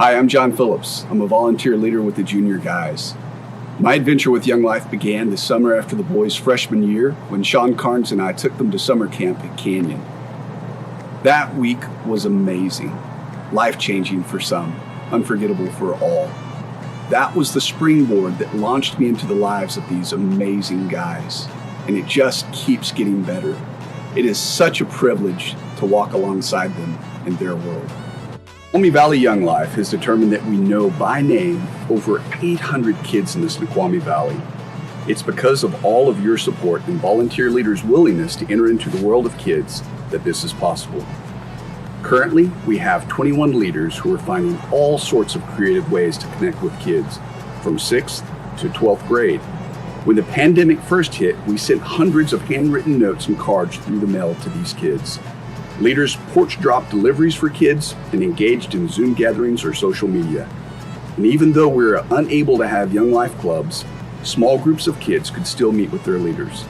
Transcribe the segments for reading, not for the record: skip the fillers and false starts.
Hi, I'm John Phillips. I'm a volunteer leader with the junior guys. My adventure with Young Life began the summer after the boys' freshman year when Sean Carnes and I took them to summer camp at Canyon. That week was amazing, life-changing for some, unforgettable for all. That was the springboard that launched me into the lives of these amazing guys, and it just keeps getting better. It is such a privilege to walk alongside them in their world. Snoqualmie Valley Young Life has determined that we know by name over 800 kids in the Snoqualmie Valley. It's because of all of your support and volunteer leaders' willingness to enter into the world of kids that this is possible. Currently, we have 21 leaders who are finding all sorts of creative ways to connect with kids, from 6th to 12th grade. When the pandemic first hit, we sent hundreds of handwritten notes and cards through the mail to these kids. Leaders porch dropped deliveries for kids and engaged in Zoom gatherings or social media. And even though we're unable to have Young Life clubs, small groups of kids could still meet with their leaders.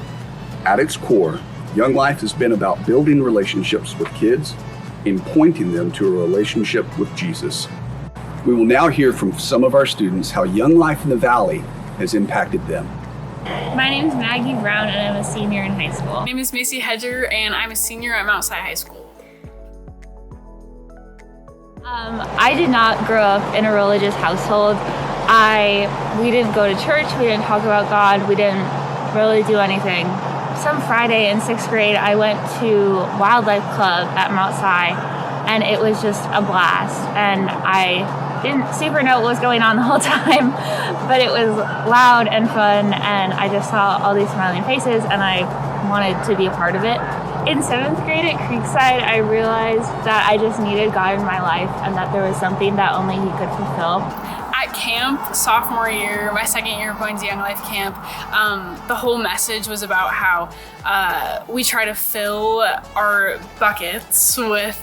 At its core, Young Life has been about building relationships with kids and pointing them to a relationship with Jesus. We will now hear from some of our students how Young Life in the Valley has impacted them. My name is Maggie Brown and I'm a senior in high school. My name is Macy Hedger and I'm a senior at Mount Si High School. I did not grow up in a religious household. We didn't go to church, we didn't talk about God, we didn't really do anything. Some Friday in 6th grade, I went to Wildlife Club at Mount Si, and it was just a blast. And I didn't super know what was going on the whole time, but it was loud and fun, and I just saw all these smiling faces, and I wanted to be a part of it. In 7th grade at Creekside, I realized that I just needed God in my life, and that there was something that only He could fulfill. At camp, sophomore year, my second year of going to Young Life camp, the whole message was about how we try to fill our buckets with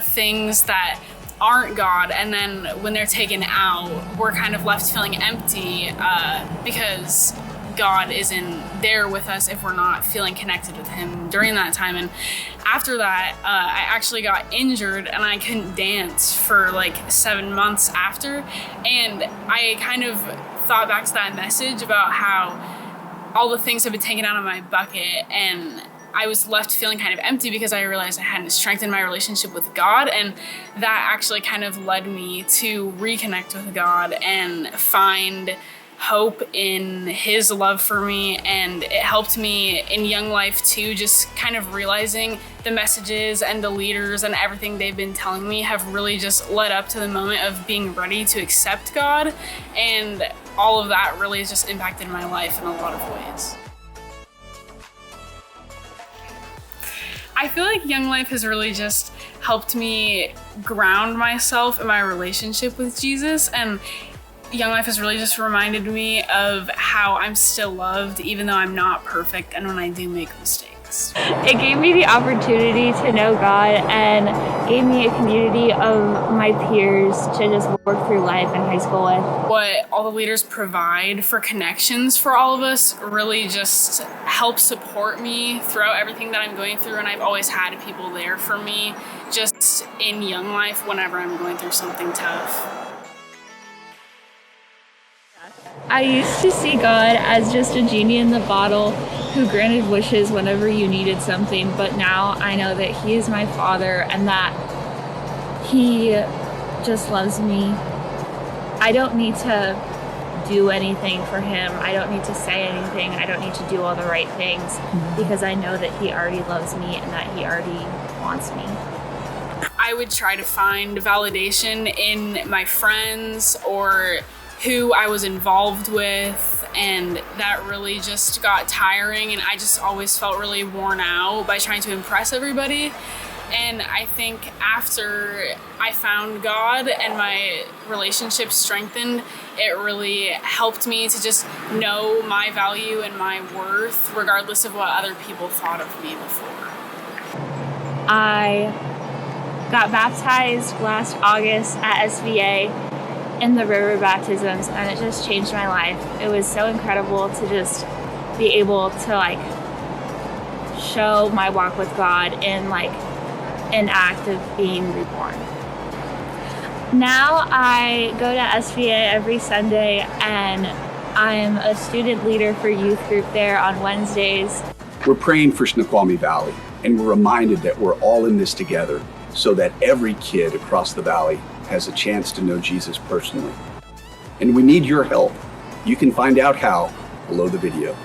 things that aren't God, and then when they're taken out, we're kind of left feeling empty because God isn't there with us if we're not feeling connected with Him during that time. And after that, I actually got injured and I couldn't dance for like 7 months after. And I kind of thought back to that message about how all the things have been taken out of my bucket, and I was left feeling kind of empty because I realized I hadn't strengthened my relationship with God, and that actually kind of led me to reconnect with God and find hope in His love for me. And it helped me in Young Life too, just kind of realizing the messages and the leaders and everything they've been telling me have really just led up to the moment of being ready to accept God, and all of that really has just impacted my life in a lot of ways. I feel like Young Life has really just helped me ground myself in my relationship with Jesus, and Young Life has really just reminded me of how I'm still loved even though I'm not perfect and when I do make mistakes. It gave me the opportunity to know God and gave me a community of my peers to just work through life in high school with. What all the leaders provide for connections for all of us really just help support me throughout everything that I'm going through, and I've always had people there for me just in Young Life whenever I'm going through something tough. I used to see God as just a genie in the bottle who granted wishes whenever you needed something, but now I know that He is my Father and that He just loves me. I don't need to do anything for Him. I don't need to say anything. I don't need to do all the right things because I know that He already loves me and that He already wants me. I would try to find validation in my friends or who I was involved with, and that really just got tiring, and I just always felt really worn out by trying to impress everybody. And I think after I found God and my relationship strengthened, it really helped me to just know my value and my worth regardless of what other people thought of me before. I got baptized last August at SVA in the river baptisms, and it just changed my life. It was so incredible to just be able to show my walk with God in an act of being reborn. Now I go to SVA every Sunday, and I'm a student leader for youth group there on Wednesdays. We're praying for Snoqualmie Valley, and we're reminded that we're all in this together so that every kid across the valley has a chance to know Jesus personally. And we need your help. You can find out how below the video.